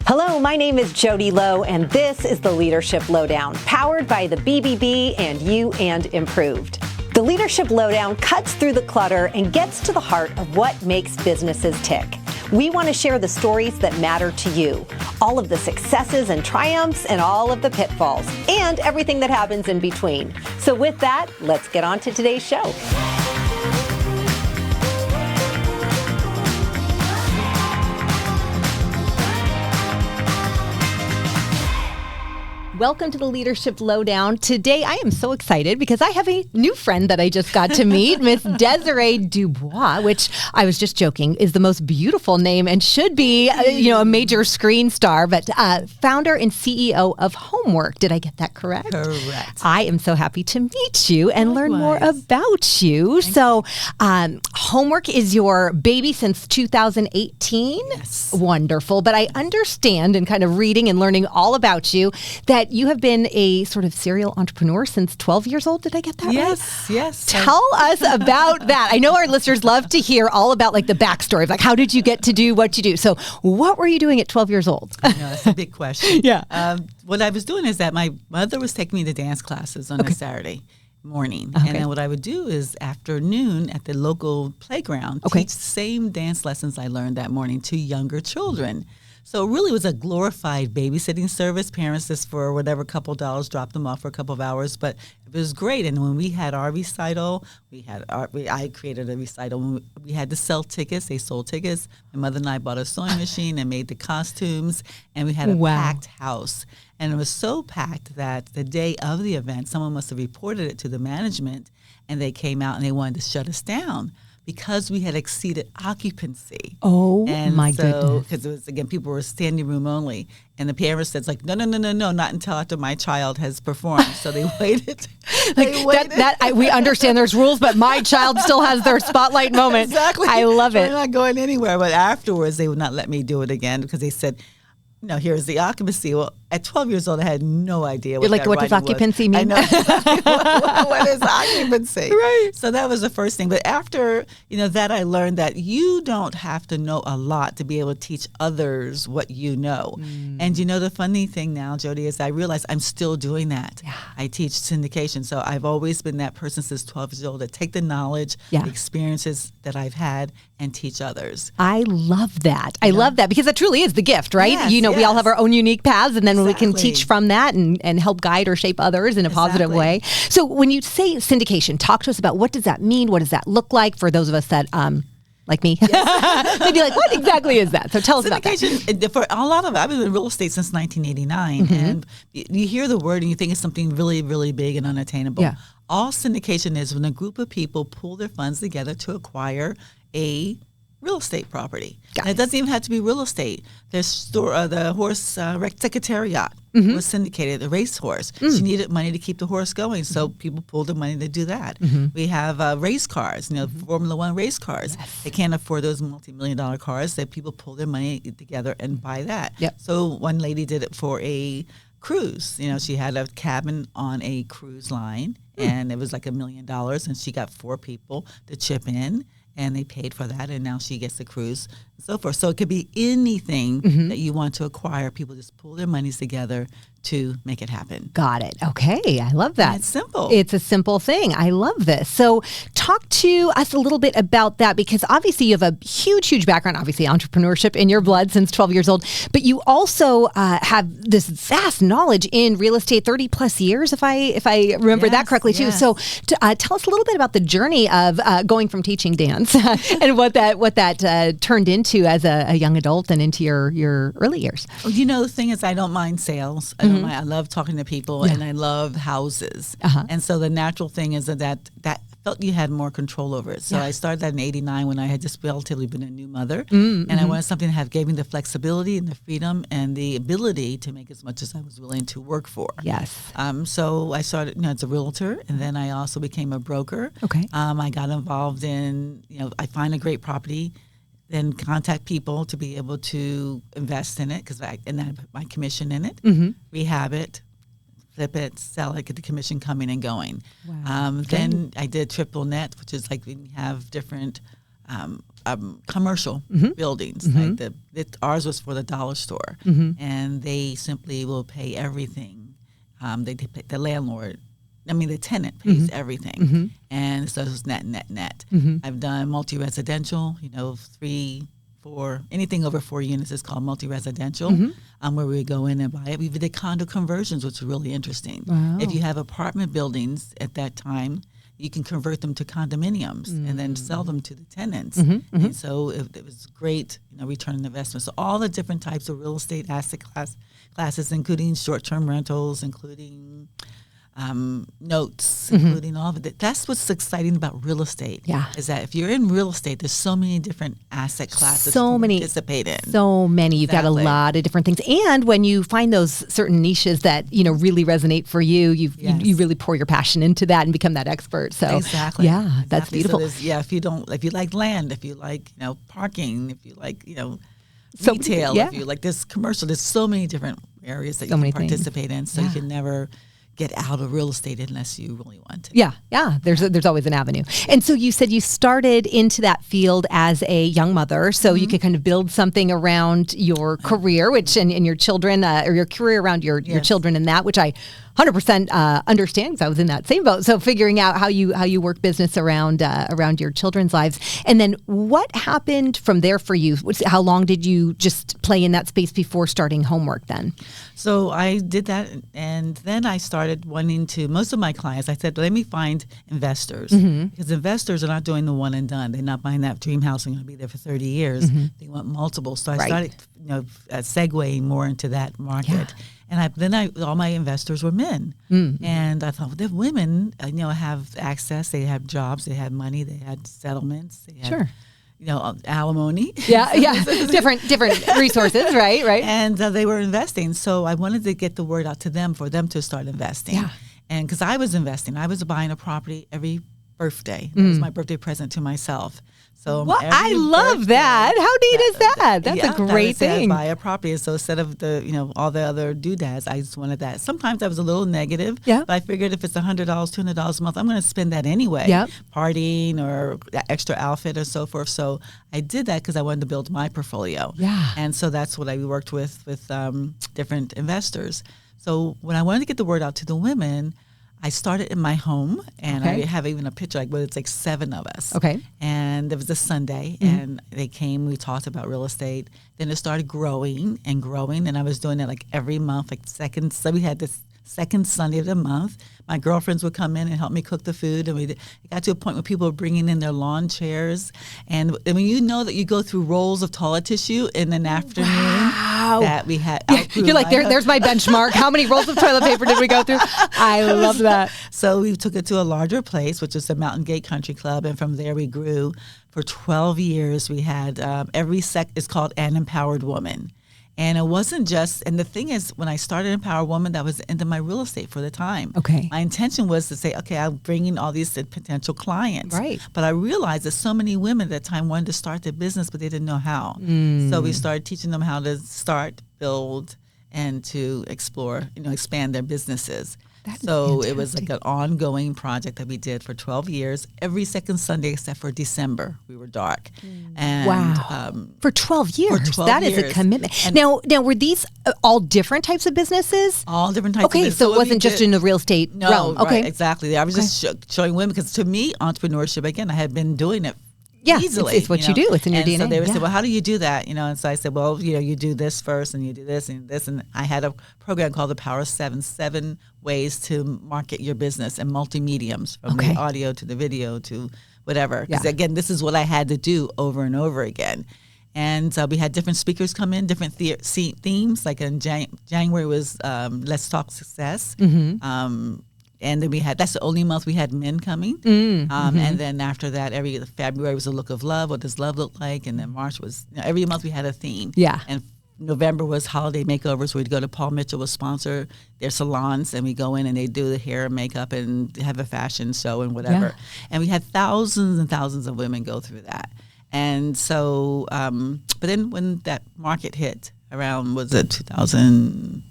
Hello, my name is Jodi Low, and this is the Leadership Lowdown, powered by the BBB and You and Improved. The Leadership Lowdown cuts through the clutter and gets to the heart of what makes businesses tick. We want to share the stories that matter to you, all of the successes and triumphs and all of the pitfalls, and everything that happens in between. So with that, let's get on to today's show. Welcome to the Leadership Lowdown. Today, I am so excited because I have a new friend that I just got to meet, Miss Desiree Dubois, which I was just joking is the most beautiful name and should be, a major screen star, but founder and CEO of Homework. Did I get that correct? Correct. I am so happy to meet you and learn more about you. Homework is your baby since 2018. Yes. Wonderful. But I understand in kind of reading and learning all about you that you have been a sort of serial entrepreneur since 12 years old. Did I get that right? Yes. Tell us about that. I know our listeners love to hear all about like the backstory of like, how did you get to do what you do? So what were you doing at 12 years old? I know, that's a big question. Yeah. What I was doing is that my mother was taking me to dance classes on a Saturday morning. Okay. And then what I would do is afternoon at the local playground, teach the same dance lessons I learned that morning to younger children. So it really was a glorified babysitting service. Parents just for whatever couple dollars dropped them off for a couple of hours, but it was great. And when we had our recital, I created a recital. We had to sell tickets. They sold tickets. My mother and I bought a sewing machine and made the costumes, and we had a packed house. And it was so packed that the day of the event, someone must have reported it to the management, and they came out and they wanted to shut us down because we had exceeded occupancy. Oh, and my goodness. Because it was, again, people were standing room only. And the parents said, like, no, not until after my child has performed. So they waited. We understand there's rules, but my child still has their spotlight moment. Exactly. I love it. We're not going anywhere. But afterwards, they would not let me do it again because they said, no, here's the occupancy. Well, at 12 years old, I had no idea what what does occupancy mean? I know exactly what is occupancy. Right. So that was the first thing. But after, that I learned that you don't have to know a lot to be able to teach others what you know. And the funny thing now, Jodi, is I realize I'm still doing that. Yeah. I teach syndication. So I've always been that person since 12 years old to take the knowledge, the experiences that I've had and teach others. I love that. I love that because that truly is the gift, right? Yes, we all have our own unique paths, and then we can teach from that and help guide or shape others in a positive way. So when you say syndication, talk to us about what does that mean? What does that look like for those of us that like me? Yes. They'd be like, what exactly is that? So tell us about that. Syndication, for a lot of it, I've been in real estate since 1989, and you hear the word and you think it's something really, really big and unattainable. Yeah. All syndication is when a group of people pull their funds together to acquire a real estate property. And it doesn't even have to be real estate. There's the horse secretariat was syndicated, the racehorse. She needed money to keep the horse going, so people pulled the money to do that. We have race cars, Formula One race cars. Yes. They can't afford those multi-million-dollar cars, so people pull their money together and buy that. Yep. So one lady did it for a cruise. She had a cabin on a cruise line, and it was like $1 million, and she got 4 people to chip in. And they paid for that, and now she gets the cruise and so forth. So it could be anything that you want to acquire. People just pull their monies together to make it happen. Got it. Okay. I love that. And it's simple. It's a simple thing. I love this. So talk to us a little bit about that, because obviously you have a huge background, obviously entrepreneurship in your blood since 12 years old, but you also have this vast knowledge in real estate, 30 plus years, if I remember that correctly too. So tell us a little bit about the journey of going from teaching dance and what that turned into as a young adult and into your early years. Well, the thing is, I don't mind sales. I love talking to people, and I love houses. And so the natural thing is that felt you had more control over it. So I started that in 89 when I had just relatively been a new mother. And I wanted something that gave me the flexibility and the freedom and the ability to make as much as I was willing to work for. Yes. So I started, as a realtor, and then I also became a broker. Okay. I got involved in, I find a great property, then contact people to be able to invest in it, and then I put my commission in it, rehab it, flip it, sell it, get the commission coming and going. Wow. Then I did triple net, which is like we have different commercial buildings. Like ours was for the dollar store, and they simply will pay everything. They pay the landlord. I mean, the tenant pays everything, and so it's net. I've done multi-residential, 3, 4, anything over 4 units is called multi-residential, where we go in and buy it. We did condo conversions, which is really interesting. Wow. If you have apartment buildings at that time, you can convert them to condominiums and then sell them to the tenants. And so it was great, return on investment. So all the different types of real estate asset classes, including short-term rentals, including notes, including all of it. That's what's exciting about real estate. Yeah. Is that if you're in real estate, there's so many different asset classes to participate in. So many. You've got a lot of different things. And when you find those certain niches that, really resonate for you, you really pour your passion into that and become that expert. So yeah, that's beautiful. So if you like land, if you like, parking, if you like, retail, if you like this commercial, there's so many different areas that you can participate in. So you can never get out of real estate unless you really want to. Yeah. There's always an avenue. And so you said you started into that field as a young mother, so you could kind of build something around your career, which and your children, or your career around your children, and that, which I 100% understand, because I was in that same boat. So figuring out how you work business around your children's lives, and then what happened from there for you? How long did you just play in that space before starting homework then? So I did that, and then I started wanting to. Most of my clients, I said, let me find investors, because investors are not doing the one and done. They're not buying that dream house and going to be there for 30 years. They want multiple. So I started, segueing more into that market. Yeah. And all my investors were men, and I thought, well, the women, have access. They have jobs. They had money. They had settlements. They had, alimony. Yeah. different resources, right. And they were investing. So I wanted to get the word out to them for them to start investing. Yeah. And because I was investing, I was buying a property every birthday. It was my birthday present to myself. So I love that. How neat is that? That's a great thing. Buy a property. So instead of the, all the other doodads, I just wanted that. Sometimes I was a little negative. Yeah. But I figured if it's $100, $200 a month, I'm going to spend that anyway. Yep. Partying or extra outfit or so forth. So I did that because I wanted to build my portfolio. Yeah. And so that's what I worked with different investors. So when I wanted to get the word out to the women, I started in my home, and I have even a picture, it's like 7 of us. Okay. And it was a Sunday, and they came, we talked about real estate. Then it started growing, and I was doing it like every month, so we had this second Sunday of the month. My girlfriends would come in and help me cook the food, and it got to a point where people were bringing in their lawn chairs. And when you know that you go through rolls of toilet tissue in an afternoon, that we had. You're like, there's my benchmark. How many rolls of toilet paper did we go through? I love that. So we took it to a larger place, which is the Mountain Gate Country Club, and from there we grew. For 12 years, we had every is called An Empowered Woman. And it wasn't just, and the thing is, when I started Empower Woman, that was the end of my real estate for the time. Okay. My intention was to say, okay, I'm bringing all these potential clients. Right. But I realized that so many women at that time wanted to start their business, but they didn't know how. So we started teaching them how to start, build, and to explore, expand their businesses. So it was like an ongoing project that we did for 12 years. Every second Sunday except for December, we were dark. And, wow. For 12 years. That is a commitment. And now, were these all different types of businesses? All different types of businesses. Okay, so it wasn't just in the real estate realm. Okay. Right, exactly. I was just showing women, because to me, entrepreneurship, again, I had been doing it easily. It's what you do. It's in your DNA. So they would say, well, how do you do that? And so I said, well, you do this first, and you do this and this. And I had a program called The Power of 7 ways to market your business in multi-mediums, from the audio to the video to whatever. Because again, this is what I had to do over and over again. And we had different speakers come in, different themes. Like in January was Let's Talk Success. And then that's the only month we had men coming. And then after that, every February was a look of love. What does love look like? And then March was, every month we had a theme. Yeah. And November was holiday makeovers. We'd go to Paul Mitchell would sponsor their salons, and we go in and they do the hair and makeup and have a fashion show and whatever. Yeah. And we had thousands and thousands of women go through that. And so, but then when that market hit around, was it 2000?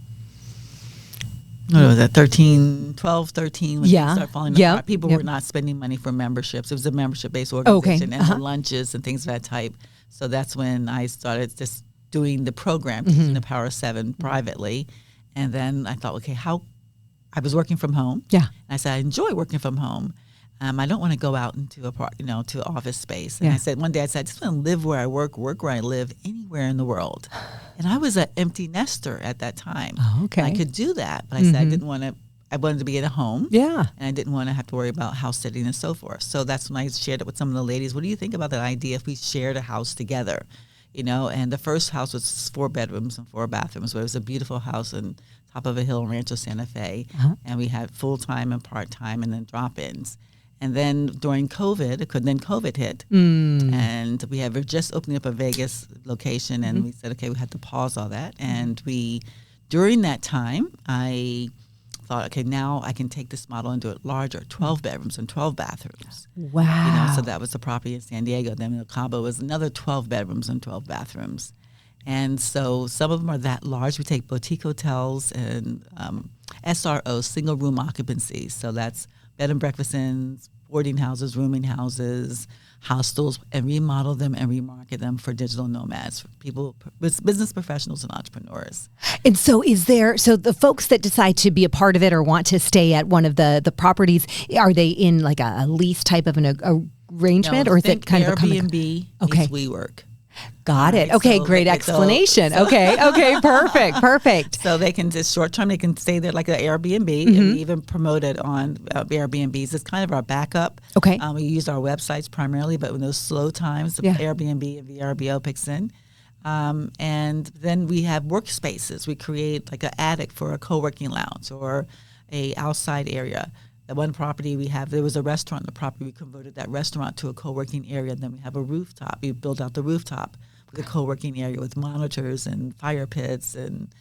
what was that, 13 when Yeah. things started falling Yep. apart. People Yep. were not spending money for memberships. It was a membership-based organization and the lunches and things of that type. So that's when I started just doing the program, teaching the Power of Seven privately. And then I thought, okay, I was working from home. Yeah. And I said, I enjoy working from home. I don't want to go out into to office space. And I said, one day I just want to live where I work where I live, anywhere in the world. And I was an empty nester at that time. Oh, okay. And I could do that, but I said I wanted to be at a home. Yeah. And I didn't want to have to worry about house sitting and so forth. So that's when I shared it with some of the ladies. What do you think about that idea if we shared a house together? And the first house was 4 bedrooms and 4 bathrooms. It was a beautiful house on top of a hill in Rancho Santa Fe. And we had full-time and part-time and then drop-ins. And then during COVID hit. And we were just opening up a Vegas location, and we said, okay, we had to pause all that. And during that time, I thought, okay, now I can take this model and do it larger, 12 bedrooms and 12 bathrooms. Wow. So that was the property in San Diego. Then in Cabo was another 12 bedrooms and 12 bathrooms. And so some of them are that large. We take boutique hotels and SROs, single room occupancies. So that's bed and breakfast inns, boarding houses, rooming houses, hostels, and remodel them and remarket them for digital nomads, for people, business professionals and entrepreneurs. And so so the folks that decide to be a part of it or want to stay at one of the properties, are they in like a lease type of an arrangement, or is it kind of a Airbnb meets WeWork? Got it. Okay, so great explanation. Okay, perfect. So they can just short term, they can stay there like an Airbnb, and we even promote it on Airbnbs. It's kind of our backup. Okay. We use our websites primarily, but when those slow times, Airbnb and VRBO picks in. And then we have workspaces. We create like an attic for a co-working lounge or a outside area. That one property there was a restaurant in the property. We converted that restaurant to a co-working area. And then we have a rooftop. We built out the rooftop with a co-working area with monitors and fire pits and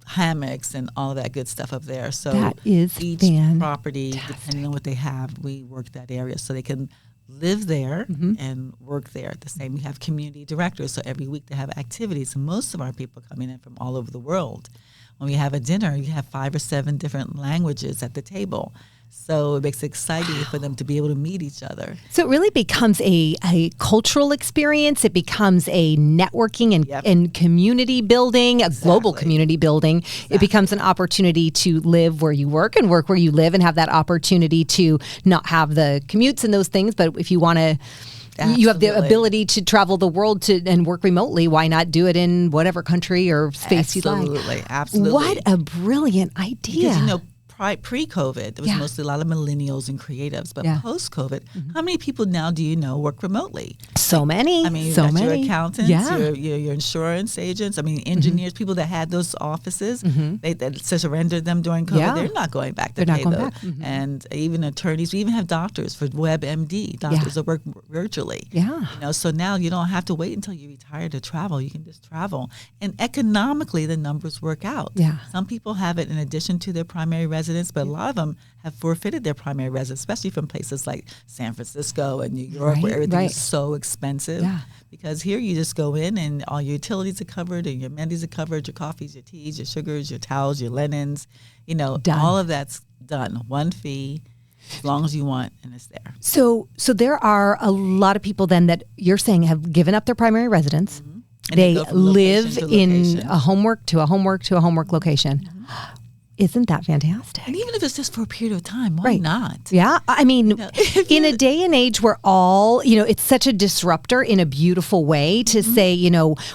hammocks and all of that good stuff up there. So that is each fantastic. property, depending on what they have, we work that area so they can live there and work there at the same. We have community directors, so every week they have activities. And most of our people coming in from all over the world. When we have a dinner, you have 5 or 7 different languages at the table. So it makes it exciting for them to be able to meet each other. So it really becomes a cultural experience. It becomes a networking and community building, a global community building. Exactly. It becomes an opportunity to live where you work and work where you live, and have that opportunity to not have the commutes and those things. But if you want to, you have the ability to travel the world and work remotely. Why not do it in whatever country or space you like? Absolutely. What a brilliant idea. Because, pre-COVID, there was mostly a lot of millennials and creatives. But post-COVID, how many people now do you know work remotely? So many. I mean, you've so got many. your accountants, your insurance agents. I mean, engineers, people that had those offices, they surrendered them during COVID. Yeah. They're not going back to pay those. And even attorneys, we even have doctors for WebMD, doctors that work virtually. Yeah. So now you don't have to wait until you retire to travel. You can just travel. And economically, the numbers work out. Yeah. Some people have it in addition to their primary residence, but a lot of them have forfeited their primary residence, especially from places like San Francisco and New York, where everything is so expensive. Yeah. Because here you just go in and all your utilities are covered and your amenities are covered, your coffees, your teas, your sugars, your towels, your linens, all of that's done. One fee, as long as you want, and it's there. So there are a lot of people then that you're saying have given up their primary residence. They live in a homework to a homework to a homework location. Isn't that fantastic? And even if it's just for a period of time, why not? Yeah. I mean, in a day and age where it's such a disruptor in a beautiful way to say,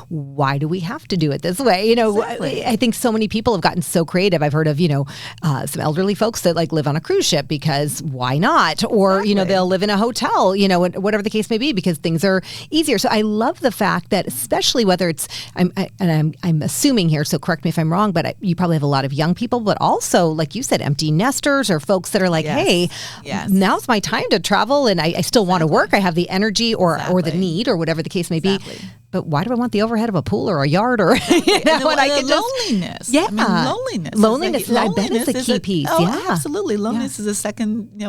why do we have to do it this way? Exactly. I think so many people have gotten so creative. I've heard of, some elderly folks that live on a cruise ship because why not? Or, they'll live in a hotel, whatever the case may be, because things are easier. So I love the fact that, especially whether it's, I'm assuming here, so correct me if I'm wrong, but you probably have a lot of young people, but also, like you said, empty nesters or folks that are like, hey, now's my time to travel and I still want to work. I have the energy or the need or whatever the case may be. But why do I want the overhead of a pool or a yard or loneliness? Yeah, loneliness. I bet it's a key piece. Absolutely. Loneliness is a second,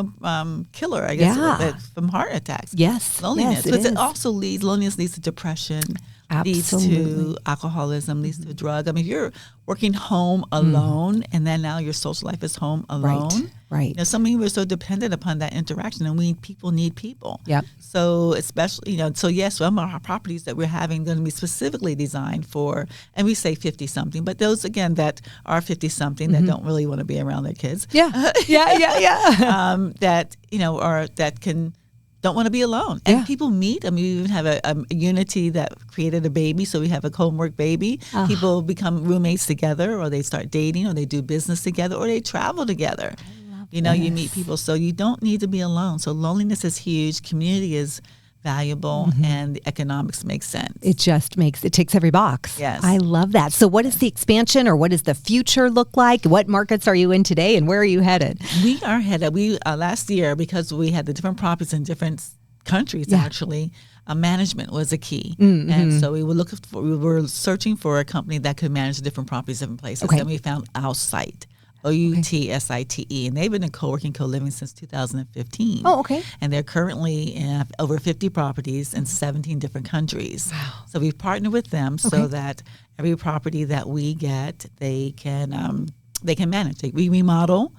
killer, I guess, from heart attacks. Yes, loneliness. Yes, But loneliness leads to depression. leads Absolutely. to alcoholism, leads to drug. I mean, if you're working home alone and then now your social life is home alone. Right. You know, some people are so dependent upon that interaction, and people need people. Yep. So especially, you know, so yes, some of our properties that we're having going to be specifically designed for, and we say 50-something, but those, again, that are 50-something that don't really want to be around their kids. Yeah. That, you know, don't want to be alone. And people meet. I mean, we even have a unity that created a baby. So we have a homework baby. People become roommates together, or they start dating, or they do business together, or they travel together. You know, you meet people. So you don't need to be alone. So loneliness is huge. Community is valuable, and the economics make sense. It takes every box. Yes. I love that. So what is the expansion, or what does the future look like? What markets are you in today, and where are you headed? We are headed. Last year, because we had the different properties in different countries, actually, management was a key. And so we were searching for a company that could manage different properties, different places. Okay. And we found Outsite. Outsite, and they've been in co-working, co-living since 2015. Oh, okay. And they're currently in over 50 properties in 17 different countries. Wow. So we've partnered with them so that every property that we get, they can manage. We remodel,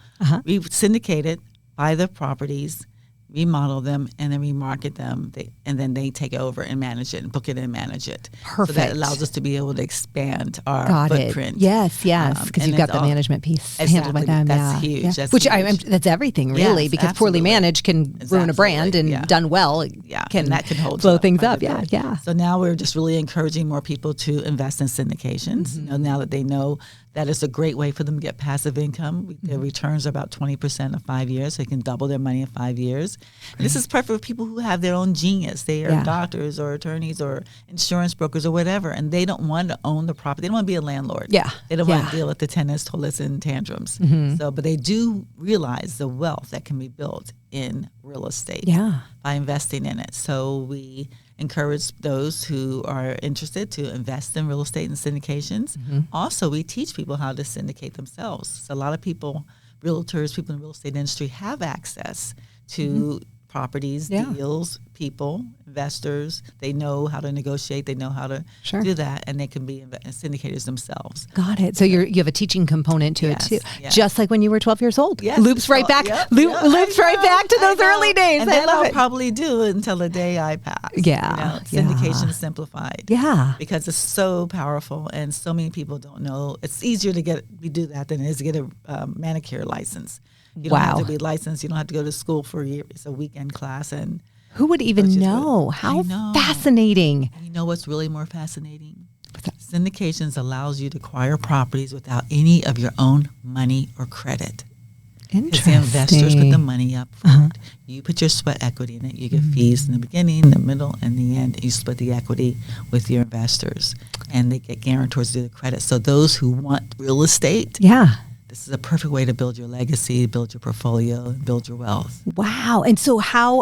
we syndicate it, buy the properties, remodel them, and then remarket them, and then they take over and manage it and book it and manage it. Perfect. So that allows us to be able to expand our footprint. Yes, because you've got the management piece handled by them. That's huge. Yeah. That's Which huge. that's everything, really, Yes, because poorly absolutely. managed can ruin a brand, and done well, and that can hold blow up things quite up. a bit. Yeah. So now we're just really encouraging more people to invest in syndications. You know, now that they know that it's a great way for them to get passive income. Their returns are about 20% of 5 years. So they can double their money in 5 years. And this is perfect for people who have their own genius. They are doctors or attorneys or insurance brokers or whatever, and they don't want to own the property. They don't want to be a landlord. Yeah. They don't want to deal with the tenants, toilets, and tantrums. So, but they do realize the wealth that can be built in real estate by investing in it. So we encourage those who are interested to invest in real estate and syndications. Also, we teach people how to syndicate themselves. So a lot of people, realtors, people in the real estate industry have access to properties, deals, people, investors. They know how to negotiate. They know how to do that, and they can be syndicators themselves. Got it. So you have a teaching component to it too, just like when you were 12 years old. Yes. Loops right back. Loops right back to those early days. And I then love I'll it. probably do it until the day I pass. Syndication Simplified. Because it's so powerful, and so many people don't know. It's easier to do that than it is to get a manicure license. You don't have to be licensed. You don't have to go to school for a year. It's a weekend class. And who would even know? How fascinating. And you know what's really more fascinating? Syndications allows you to acquire properties without any of your own money or credit. Because the investors put the money up front. You put your sweat equity in it. You get fees in the beginning, the middle, and the end. You split the equity with your investors. And they get guarantors to do the credit. So those who want real estate, this is a perfect way to build your legacy, build your portfolio, and build your wealth. Wow. And so how,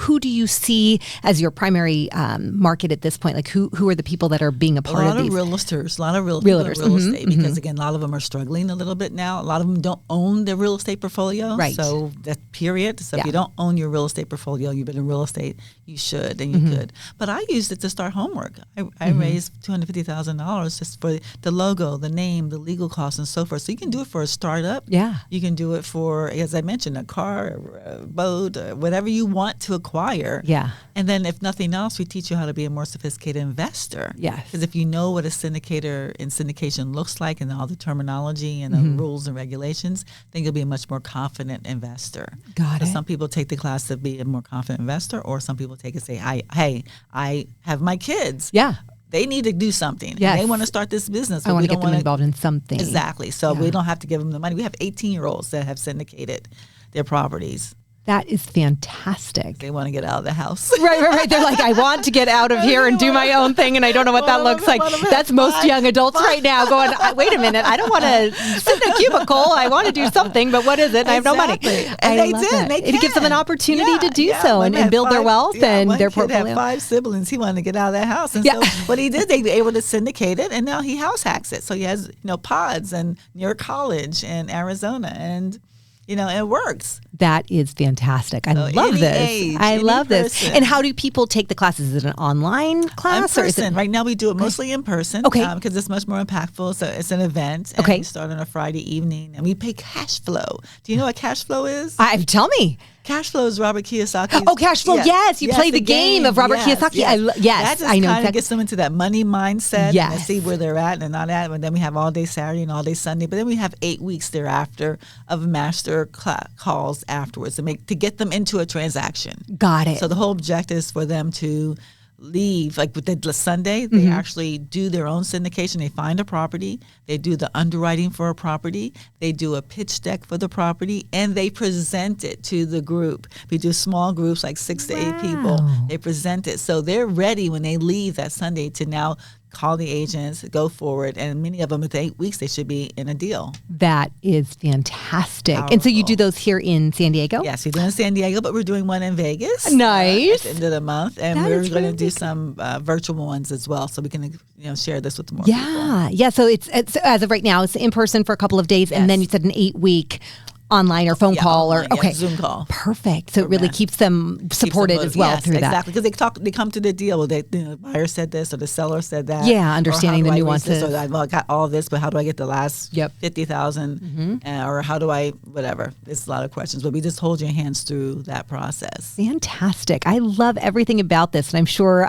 who do you see as your primary market at this point? Like who are the people that are being a part of these? A lot of realtors, a lot of realtors in real estate, because again, a lot of them are struggling a little bit now. A lot of them don't own their real estate portfolio. Right. So that period. So if you don't own your real estate portfolio, you've been in real estate, you should and you could. But I used it to start homework. I raised $250,000 just for the logo, the name, the legal costs, and so forth. So you can do it for a startup. You can do it for, as I mentioned, a car, a boat, whatever you want to acquire. And then if nothing else, we teach you how to be a more sophisticated investor. Because if you know what a syndicator in syndication looks like and all the terminology and the rules and regulations, then you'll be a much more confident investor. Got it. Some people take the class to be a more confident investor, or some people take it and say, hey, I have my kids. They need to do something. Yes. They want to start this business. I want to get them involved in something. Exactly. So we don't have to give them the money. We have 18-year-olds that have syndicated their properties. That is fantastic. They want to get out of the house. Right. They're like, I want to get out of here and do my own thing, and I don't know what that looks like. That's most young adults right now going, wait a minute, I don't want to sit in a cubicle. I want to do something, but what is it? I have no money. And they did. It gives them an opportunity to do so and build their wealth and their portfolio. He had 5 siblings. He wanted to get out of that house. And so what he did, they were able to syndicate it, and now he house hacks it. So he has pods and near college in Arizona, and and it works. That is fantastic. I love this. Age, I love this. person. And how do people take the classes? Is it an online class? In or is person. it Right now we do it mostly in person. Okay. Because it's much more impactful. So it's an event. And we start on a Friday evening and we pay cash flow. Do you know what cash flow is? Tell me. Cash flow is Robert Kiyosaki's. Oh, cash flow. Yes. You play the game of Robert Kiyosaki. That just I know. Kind of gets them into that money mindset. Yes. And see where they're at and not at. And then we have all day Saturday and all day Sunday. But then we have 8 weeks thereafter of master calls afterwards to get them into a transaction. Got it. So the whole objective is for them to leave, like with the Sunday, they actually do their own syndication. They find a property, they do the underwriting for a property, they do a pitch deck for the property, and they present it to the group. We do small groups, like 6 to 8 people. They present it. So they're ready when they leave that Sunday to now call the agents, go forward, and many of them, within 8 weeks, they should be in a deal. That is fantastic. Powerful. And so you do those here in San Diego? Yes, we do in San Diego, but we're doing one in Vegas. Nice. At the end of the month, and we're going to do some virtual ones as well, so we can share this with more people. Yeah. So it's as of right now, it's in person for a couple of days, and then you said an 8-week online or phone call or Zoom call. Perfect. So it really keeps them supported as well through that. Exactly, because they come to the deal. Well, the buyer said this or the seller said that. Yeah, understanding the nuances. Or I got all this, but how do I get the last 50,000? Or how do I whatever? It's a lot of questions, but we just hold your hands through that process. Fantastic. I love everything about this, and I'm sure,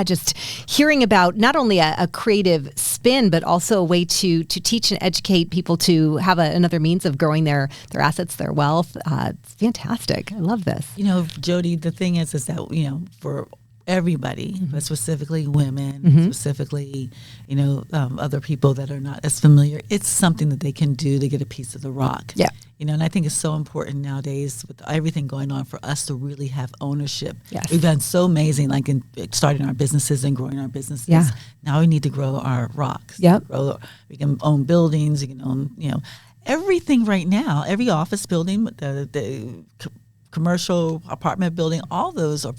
just hearing about not only a creative spin, but also a way to teach and educate people to have another means of growing their assets, their wealth. It's fantastic. I love this. Jodi, the thing is that, for everybody, but specifically women, specifically, other people that are not as familiar, it's something that they can do to get a piece of the rock. Yeah. And I think it's so important nowadays with everything going on for us to really have ownership. Yes. We've done so amazing, like in starting our businesses and growing our businesses. Yeah. Now we need to grow our rocks. Yep. We can own buildings. We can own, everything right now, every office building, the commercial apartment building, all those, the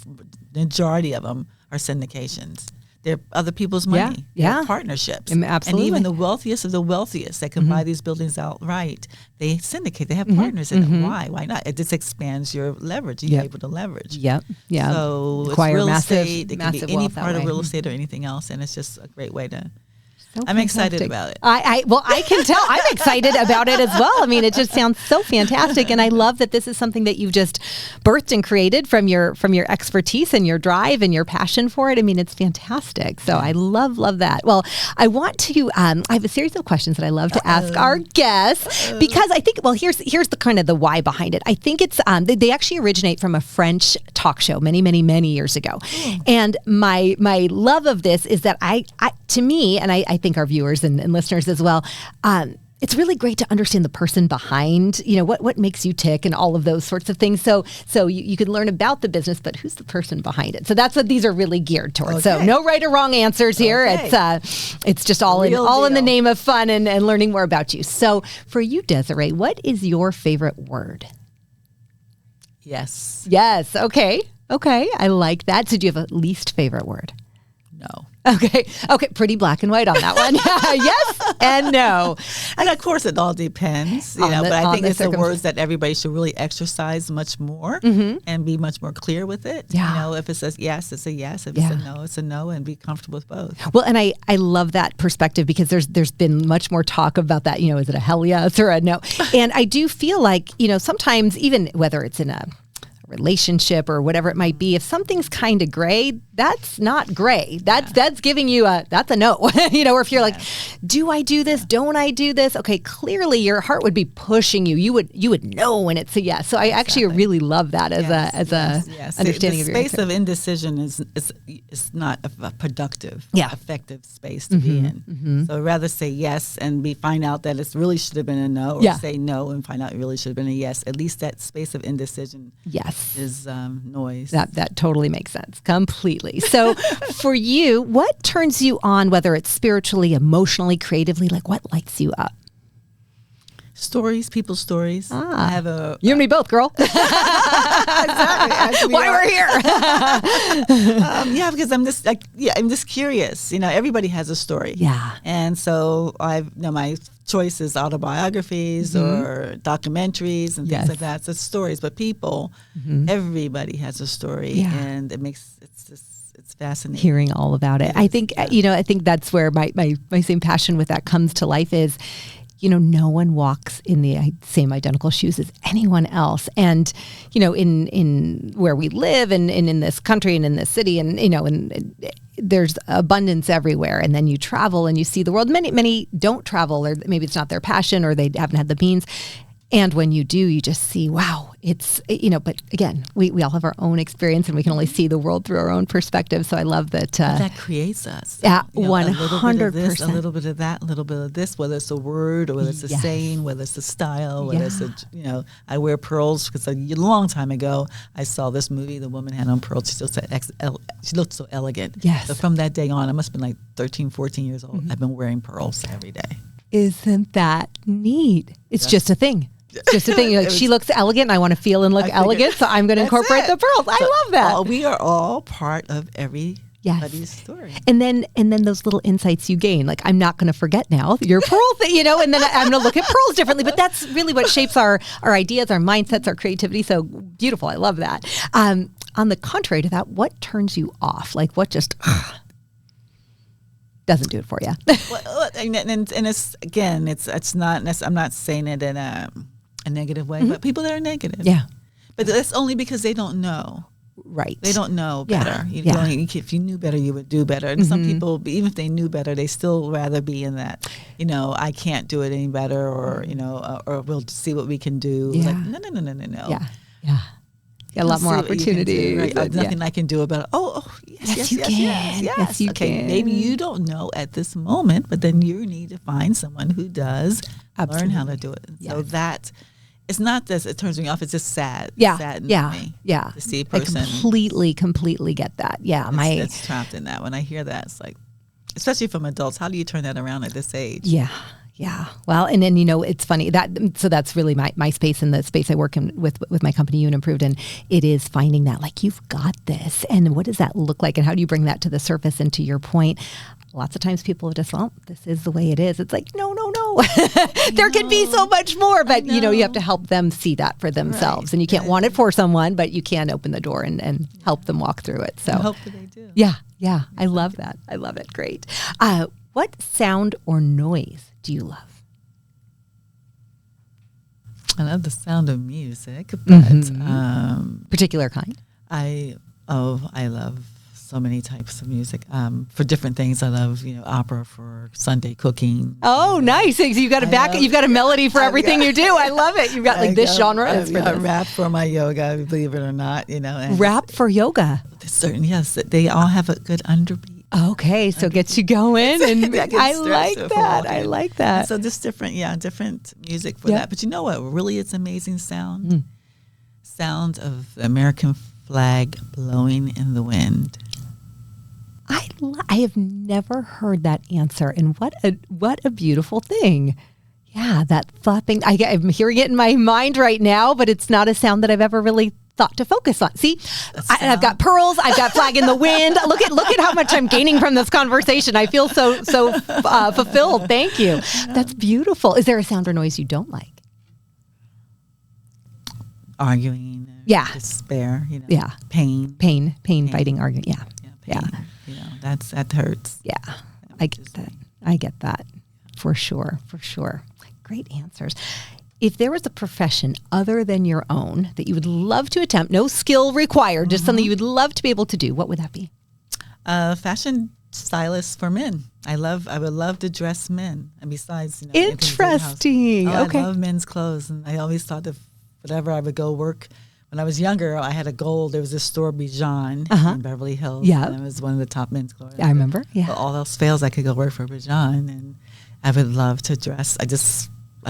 majority of them are syndications. They're other people's money. Yeah. They're partnerships. Absolutely. And even the wealthiest of the wealthiest that can buy these buildings outright, they syndicate. They have partners in it. Why? Why not? It just expands your leverage. You're able to leverage. Yep. Yeah. So Acquire it's real massive, estate. It can massive be any wealth that part of way. real estate or anything else. And it's just a great way to... So I'm excited fantastic. about it. I can tell. I'm excited about it as well. I mean, it just sounds so fantastic, and I love that this is something that you've just birthed and created from your expertise and your drive and your passion for it. I mean, it's fantastic. So I love that. Well, I want to. I have a series of questions that I love to ask our guests because I think. Well, here's the kind of the why behind it. I think it's they actually originate from a French talk show many years ago, and my love of this is that I to me, and I think our viewers and listeners as well, it's really great to understand the person behind, what makes you tick and all of those sorts of things. So you can learn about the business, but who's the person behind it? So that's what these are really geared towards. Okay. So no right or wrong answers here. Okay. It's just all in the name of fun and learning more about you. So for you, Desiree, what is your favorite word? Yes. Yes. Okay. I like that. So do you have a least favorite word? No. Okay. Pretty black and white on that one. Yes and no. And of course, it all depends, but I think it's the words that everybody should really exercise much more and be much more clear with it. Yeah. If it says yes, it's a yes. If it's a no, it's a no, and be comfortable with both. Well, and I love that perspective because there's been much more talk about that. Is it a hell yes or a no? And I do feel like, sometimes even whether it's in a relationship or whatever it might be, if something's kind of gray, that's not gray. That's giving you that's a no. Or if you're like, do I do this? Don't I do this? Okay, clearly your heart would be pushing you. You would know when it's a yes. So I actually really love that as a understanding of your space of indecision is not a productive, effective space to be in. So I'd rather say yes and find out that it really should have been a no, or say no and find out it really should have been a yes. At least that space of indecision. Yes. Is noise. That totally makes sense. Completely. So for you, what turns you on, whether it's spiritually, emotionally, creatively, like what lights you up? Stories, people's stories. I have a you and me both, girl. exactly. Why we're here? Yeah, because I'm just curious. Everybody has a story. Yeah. And so my choice is autobiographies or documentaries and things like that. So it's stories, but people, everybody has a story, and it's fascinating hearing all about it. I think I think that's where my same passion with that comes to life is, no one walks in the same identical shoes as anyone else. And, in where we live and in this country and in this city and, and there's abundance everywhere. And then you travel and you see the world. Many don't travel, or maybe it's not their passion, or they haven't had the means. And when you do, you just see, wow, it's, but again, we all have our own experience and we can only see the world through our own perspective. So I love that. That creates us. Yeah, 100%. A little bit of that, a little bit of this, whether it's a word or whether it's a saying, whether it's a style, whether it's I wear pearls because a long time ago, I saw this movie, the woman had on pearls. She looked so elegant. Yes. So from that day on, I must have been like 13, 14 years old. I've been wearing pearls every day. Isn't that neat? It's just a thing. Just a thing. Like, she looks elegant. I want to feel and look elegant, so I'm going to incorporate the pearls. I love that. We are all part of everybody's story. And then those little insights you gain. Like, I'm not going to forget now your pearl thing, and then I'm going to look at pearls differently. But that's really what shapes our ideas, our mindsets, our creativity. So beautiful. I love that. On the contrary to that, what turns you off? Like, what just doesn't do it for you? And it's again, it's not. I'm not saying it in a negative way, but people that are negative. Yeah. But that's only because they don't know. Right. They don't know better. If you knew better, you would do better. And some people, even if they knew better, they still rather be in that, I can't do it any better, or, or we'll see what we can do. Yeah. Like, no. Yeah. Yeah. Got a lot more opportunity. Right? There's nothing I can do about it. Yes, you can. Yes, you can. Maybe you don't know at this moment, but then you need to find someone who does learn how to do it. And so that, it's not that it turns me off. It's just sad. Sad me to see a person. I completely get that. Yeah. It's trapped in that. When I hear that, it's like, especially from adults, how do you turn that around at this age? Yeah. Yeah. Well, and then, it's funny so that's really my space, and the space I work in with my company, You and Improved. And it is finding that, like, you've got this, and what does that look like? And how do you bring that to the surface? And to your point, lots of times people are just, this is the way it is. It's like, no. There can be so much more, but you have to help them see that for themselves. Right. And you can't want it for someone, but you can open the door and help them walk through it. So hopefully they do. Yeah. Yeah. I love that. I love it. Great. What sound or noise do you love? I love the sound of music, but particular kind. I love so many types of music. For different things, I love opera for Sunday cooking. Oh, nice! So you've got you've got a melody for everything you do. I love it. You've got this genre. I rap for my yoga, believe it or not. And rap for yoga. Yes, they all have a good underbeat. Okay, so it gets you going, and I like that. I like that. So just different music for that. But you know what? Really, it's amazing sound. Sound of the American flag blowing in the wind. I have never heard that answer, and what a beautiful thing. Yeah, that thought thing. I'm hearing it in my mind right now, but it's not a sound that I've ever really thought to focus on. See, I've got pearls. I've got flag in the wind. Look at how much I'm gaining from this conversation. I feel so fulfilled. Thank you. That's beautiful. Is there a sound or noise you don't like? Arguing. Yeah. Despair. Yeah. Pain. Fighting, arguing. Yeah. Pain. That hurts. Yeah. I get that. For sure. Great answers. If there was a profession other than your own that you would love to attempt, no skill required, just something you would love to be able to do, what would that be? Fashion stylist for men. I would love to dress men. And besides, interesting. Okay. I love men's clothes, and I always thought that whatever I would go work. When I was younger, I had a goal. There was this store, Bijan, in Beverly Hills. Yeah, and it was one of the top men's clothes. I remember. Yeah. Well, all else fails, I could go work for Bijan, and I would love to dress. I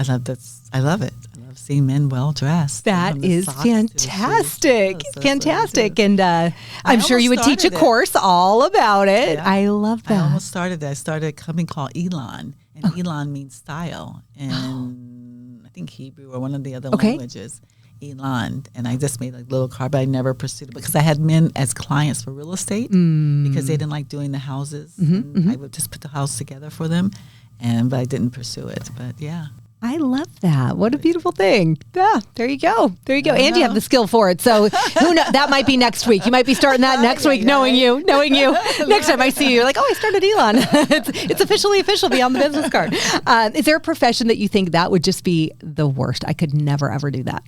love this. I love it. I love seeing men well dressed. That is fantastic. Fantastic. And I'm sure you would teach a course all about it. Yeah. I love that. I almost started that. I started a company called Elon, and Elon means style. And I think Hebrew or one of the other languages, Elon. And I just made a little card, but I never pursued it because I had men as clients for real estate because they didn't like doing the houses. I would just put the house together for them, but I didn't pursue it. But yeah. I love that. What a beautiful thing. Yeah, there you go. There you go. And you have the skill for it. So who knows? That might be next week. You might be starting that next week, knowing you. Next time I see you, you're like, oh, I started Elon. It's officially official beyond the business card. Is there a profession that you think that would just be the worst? I could never, ever do that.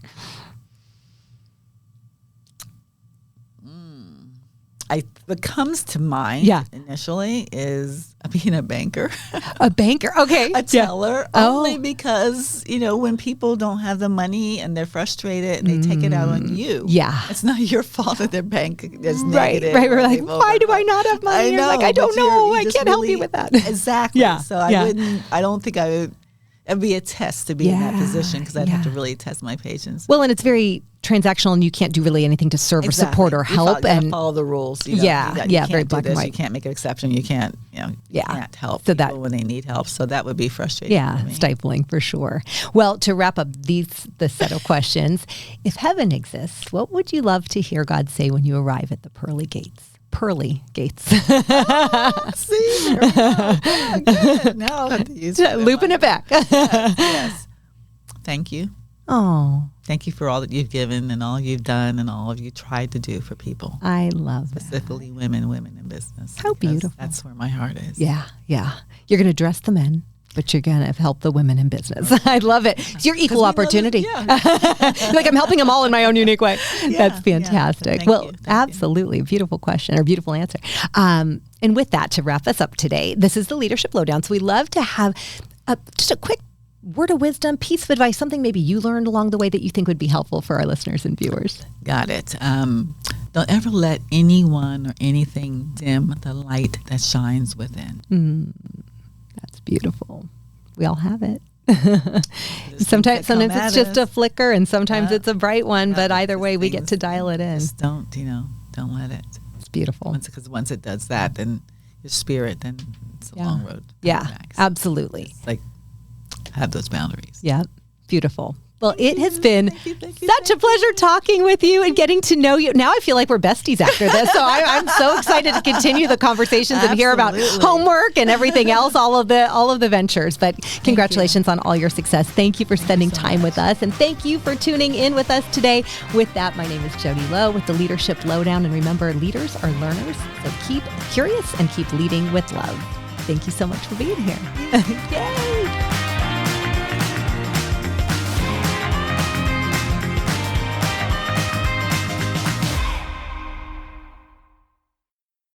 What comes to mind initially is being a banker. A banker, okay. A teller, only because, when people don't have the money and they're frustrated and they take it out on you. Yeah. It's not your fault that their bank is negative. Right. We're like, why do I not have money? I know, I don't know. I can't help you with that. Exactly. So I don't think I would. It'd be a test to be in that position because I'd have to really test my patience. Well, and it's very transactional, and you can't do really anything to serve or support or help. And follow the rules. You can't very black and white. You can't make an exception. You can't. You can't help people when they need help. So that would be frustrating. Yeah, stifling for sure. Well, to wrap up the set of questions, if heaven exists, what would you love to hear God say when you arrive at the pearly gates? Pearly gates. See, here we go. Good. Now I'll have to use looping it back. Yes. Thank you. Oh, thank you for all that you've given and all you've done and all you tried to do for people. I love specifically women in business. How beautiful. That's where my heart is. Yeah. You're going to dress the men, but you're going to help the women in business. I love it. It's your equal opportunity. Like I'm helping them all in my own unique way. That's fantastic. Thank absolutely. Beautiful question or beautiful answer. And with that, to wrap us up today, this is the Leadership Lowdown. So we love to have just a quick word of wisdom, piece of advice, something maybe you learned along the way that you think would be helpful for our listeners and viewers. Got it. Don't ever let anyone or anything dim the light that shines within. That's beautiful. We all have it. Sometimes it's just a flicker and sometimes it's a bright one, but either way we get to dial it in. Just don't let it. It's beautiful. Because once it does that, then your spirit, then it's a long road. Absolutely. It's like have those boundaries. Yeah. Beautiful. Well, it has been such a pleasure talking with you and getting to know you. Now I feel like we're besties after this. So I'm so excited to continue the conversations and hear about homework and everything else, all of the ventures. But congratulations on all your success. Thank you for spending time with us. And thank you for tuning in with us today. With that, my name is Jodi Low with the Leadership Lowdown. And remember, leaders are learners. So keep curious and keep leading with love. Thank you so much for being here. Yay!